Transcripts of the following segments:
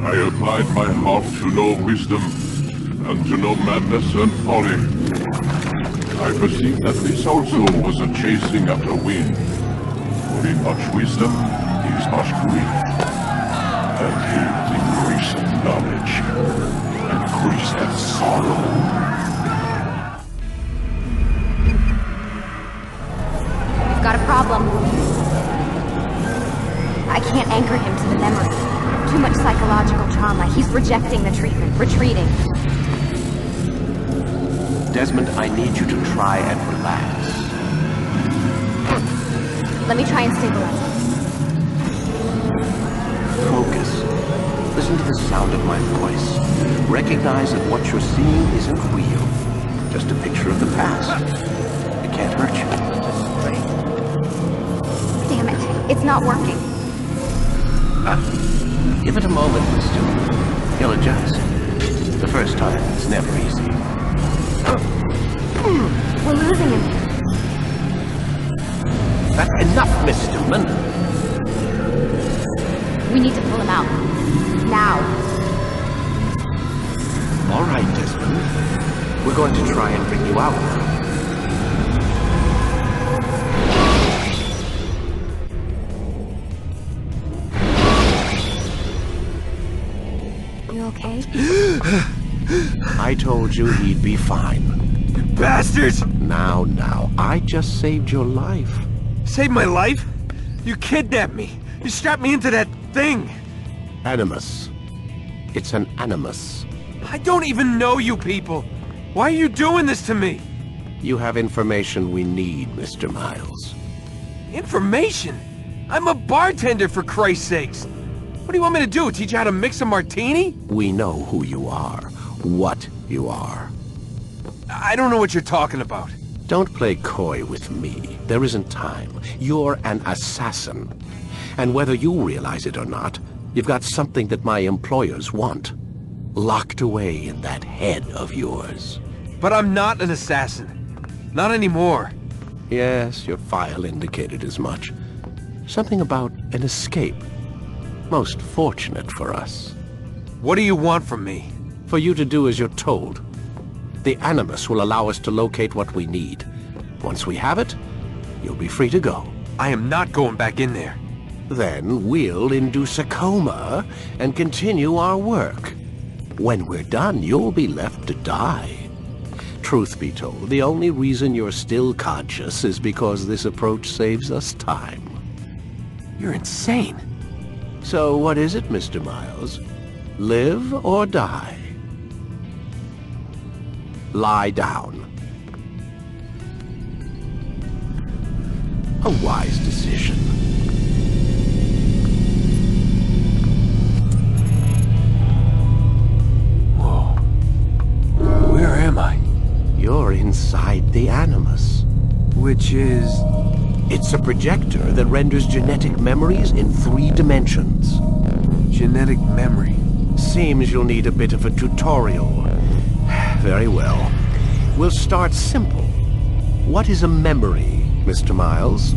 I applied my heart to know wisdom, and to know madness and folly. I perceived that this also was a chasing after wind. For in much wisdom is much grief, and here increaseth knowledge, increaseth sorrow. We've got a problem. I can't anchor him to the memory. Too much psychological trauma. He's rejecting the treatment, retreating. Desmond, I need you to try and relax. Let me try and stabilize him. Focus. Listen to the sound of my voice. Recognize that what you're seeing isn't real. Just a picture of the past. It can't hurt you. Damn it. It's not working. Give it a moment, mister. He'll adjust. The first time, it's never easy. We're losing him. That's enough, Miss Stillman. We need to pull him out. Now. All right, Desmond. We're going to try and bring you out now. You okay? I told you he'd be fine. Bastards! Now, I just saved your life. Saved my life? You kidnapped me. You strapped me into that thing. Animus. It's an animus. I don't even know you people. Why are you doing this to me? You have information we need, Mr. Miles. Information? I'm a bartender, for Christ's sakes. What do you want me to do? Teach you how to mix a martini? We know who you are. What you are. I don't know what you're talking about. Don't play coy with me. There isn't time. You're an assassin. And whether you realize it or not, you've got something that my employers want. Locked away in that head of yours. But I'm not an assassin. Not anymore. Yes, your file indicated as much. Something about an escape. Most fortunate for us. What do you want from me? For you to do as you're told. The Animus will allow us to locate what we need. Once we have it, you'll be free to go. I am not going back in there. Then we'll induce a coma and continue our work. When we're done, you'll be left to die. Truth be told, the only reason you're still conscious is because this approach saves us time. You're insane. So what is it, Mr. Miles? Live or die? Lie down. A wise decision. Whoa. Where am I? You're inside the Animus. Which is... It's a projector that renders genetic memories in 3 dimensions. genetic memory. Seems you'll need a bit of a tutorial. Very well. We'll start simple. What is a memory, Mr. Miles?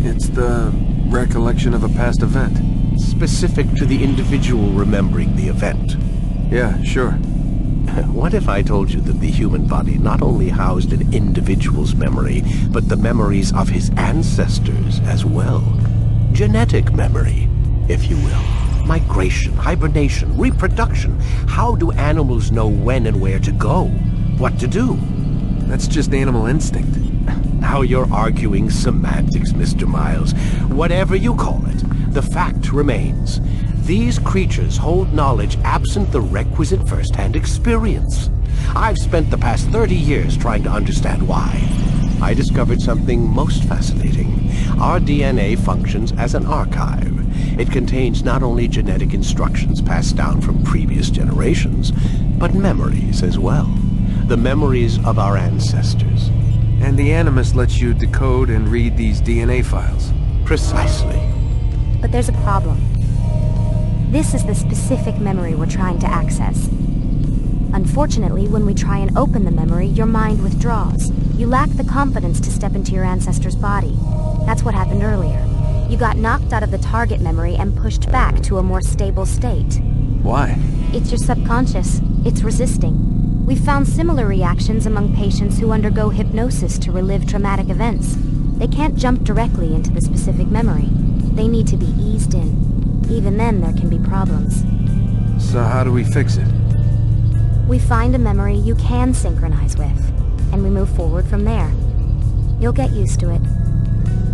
It's the recollection of a past event. Specific to the individual remembering the event. Yeah, sure. What if I told you that the human body not only housed an individual's memory, but the memories of his ancestors as well? Genetic memory, if you will. Migration, hibernation, reproduction. How do animals know when and where to go? What to do? That's just animal instinct. Now you're arguing semantics, Mr. Miles. Whatever you call it, the fact remains. These creatures hold knowledge absent the requisite first-hand experience. I've spent the past 30 years trying to understand why. I discovered something most fascinating. Our DNA functions as an archive. It contains not only genetic instructions passed down from previous generations, but memories as well. The memories of our ancestors. And the Animus lets you decode and read these DNA files. Precisely. But there's a problem. This is the specific memory we're trying to access. Unfortunately, when we try and open the memory, your mind withdraws. You lack the confidence to step into your ancestor's body. That's what happened earlier. You got knocked out of the target memory and pushed back to a more stable state. Why? It's your subconscious. It's resisting. We've found similar reactions among patients who undergo hypnosis to relive traumatic events. They can't jump directly into the specific memory. They need to be eased in. Even then, there can be problems. So how do we fix it? We find a memory you can synchronize with, and we move forward from there. You'll get used to it.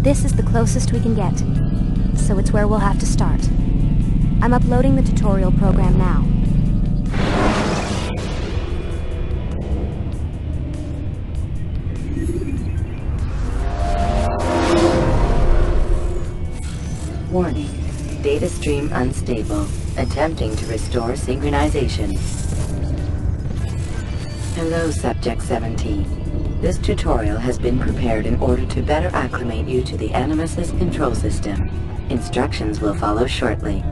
This is the closest we can get, so it's where we'll have to start. I'm uploading the tutorial program now. Warning. Data stream unstable. Attempting to restore synchronization. Hello, Subject 17. This tutorial has been prepared in order to better acclimate you to the Animus's control system. Instructions will follow shortly.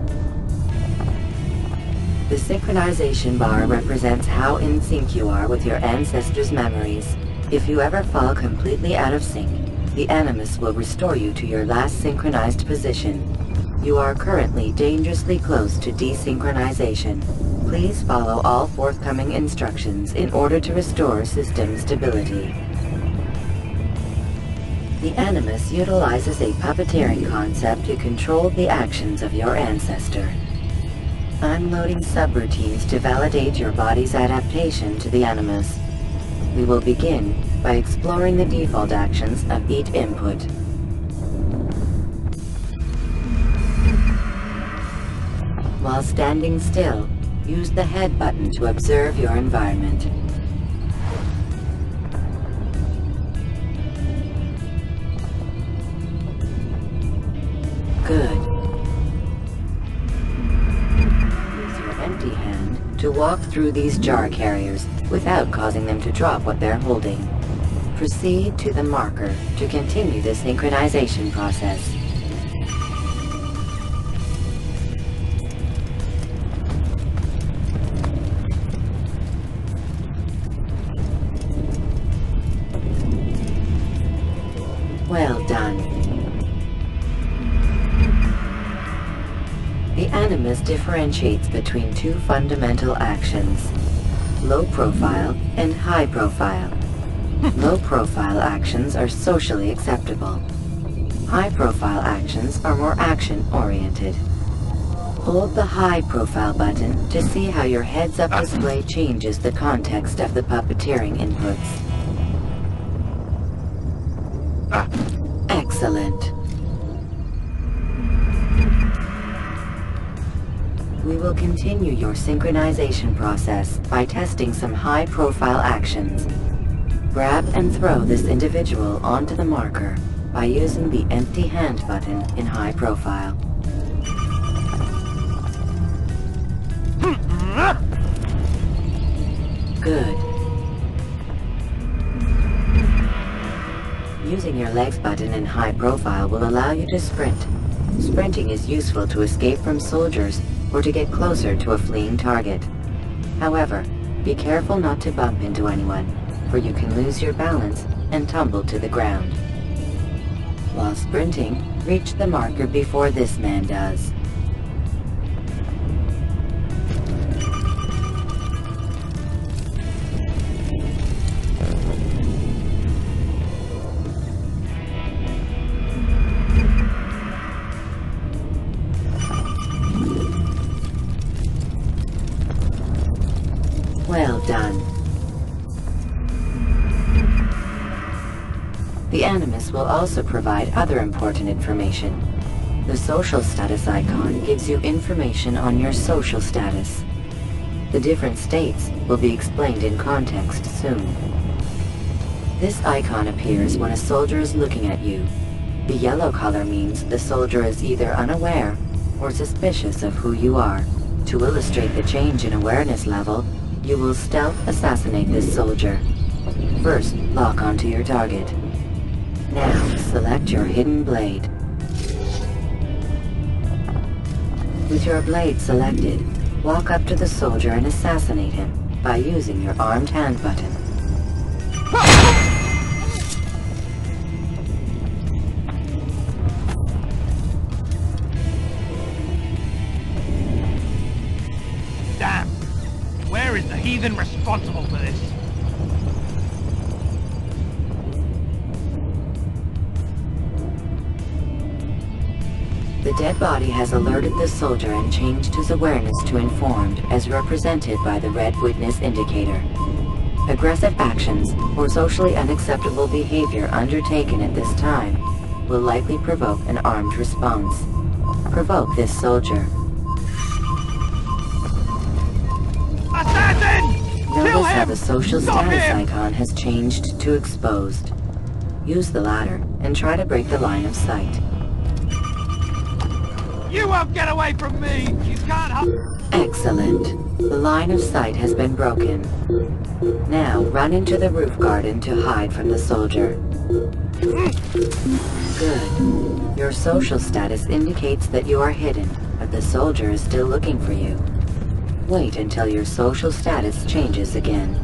The synchronization bar represents how in sync you are with your ancestors' memories. If you ever fall completely out of sync, the Animus will restore you to your last synchronized position. You are currently dangerously close to desynchronization. Please follow all forthcoming instructions in order to restore system stability. The Animus utilizes a puppeteering concept to control the actions of your ancestor. I'm loading subroutines to validate your body's adaptation to the Animus. We will begin by exploring the default actions of each input. While standing still, use the head button to observe your environment. Good. Use your empty hand to walk through these jar carriers without causing them to drop what they're holding. Proceed to the marker to continue the synchronization process. Well done. The Animus differentiates between two fundamental actions, low profile and high profile. Low profile actions are socially acceptable. High profile actions are more action-oriented. Hold the high profile button to see how your heads-up display changes the context of the puppeteering inputs. Excellent. We will continue your synchronization process by testing some high-profile actions. Grab and throw this individual onto the marker by using the empty hand button in high profile. Good. Using your legs button in high profile will allow you to sprint. Sprinting is useful to escape from soldiers or to get closer to a fleeing target. However, be careful not to bump into anyone, for you can lose your balance and tumble to the ground. While sprinting, reach the marker before this man does. Well done. The Animus will also provide other important information. The social status icon gives you information on your social status. The different states will be explained in context soon. This icon appears when a soldier is looking at you. The yellow color means the soldier is either unaware or suspicious of who you are. To illustrate the change in awareness level, you will stealth assassinate this soldier. First, lock onto your target. Now, select your hidden blade. With your blade selected, walk up to the soldier and assassinate him by using your armed hand button. Damn! Where is the heathen responsible for this? The dead body has alerted the soldier and changed his awareness to informed, as represented by the red witness indicator. Aggressive actions or socially unacceptable behavior undertaken at this time will likely provoke an armed response. Provoke this soldier. Assassin! Kill Notice how him! the social Stop status him! icon has changed to exposed. Use the latter and try to break the line of sight. You won't get away from me! You can't help— Excellent. The line of sight has been broken. Now run into the roof garden to hide from the soldier. Good. Your social status indicates that you are hidden, but the soldier is still looking for you. Wait until your social status changes again.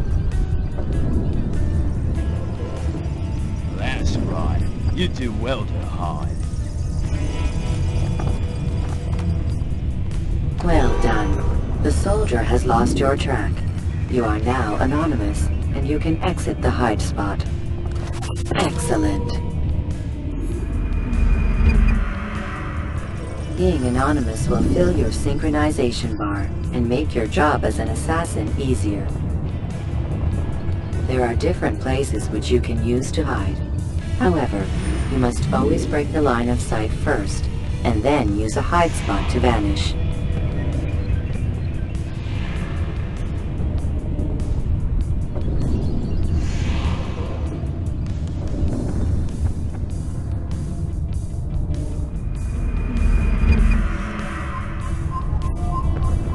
That's right. You do well to hide. Well done. The soldier has lost your track. You are now anonymous, and you can exit the hide spot. Excellent. Being anonymous will fill your synchronization bar and make your job as an assassin easier. There are different places which you can use to hide. However, you must always break the line of sight first, and then use a hide spot to vanish.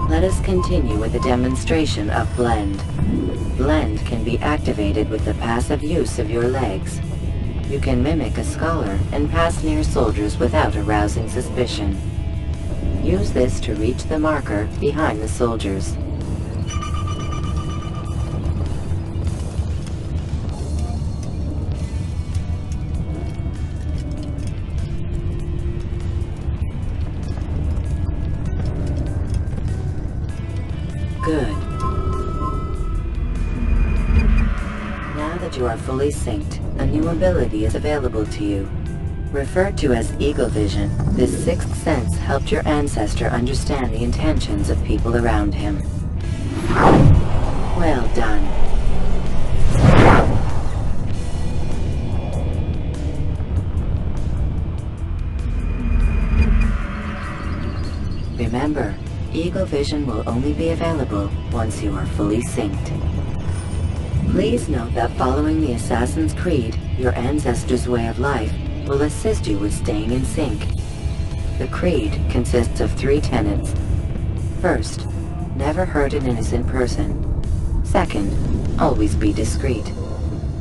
Let us continue with a demonstration of Blend. Blend can be activated with the passive use of your legs. You can mimic a scholar and pass near soldiers without arousing suspicion. Use this to reach the marker behind the soldiers. Good. Now that you are fully synced, a new ability is available to you. Referred to as Eagle Vision, this sixth sense helped your ancestor understand the intentions of people around him. Well done. Remember, Eagle Vision will only be available once you are fully synced. Please note that following the Assassin's Creed, your ancestors' way of life will assist you with staying in sync. The Creed consists of 3 tenets. First, never hurt an innocent person. Second, always be discreet.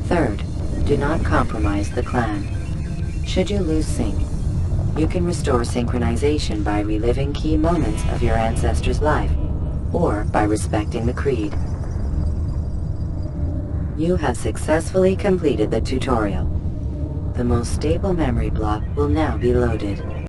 Third, do not compromise the clan. Should you lose sync, you can restore synchronization by reliving key moments of your ancestor's life, or by respecting the Creed. You have successfully completed the tutorial. The most stable memory block will now be loaded.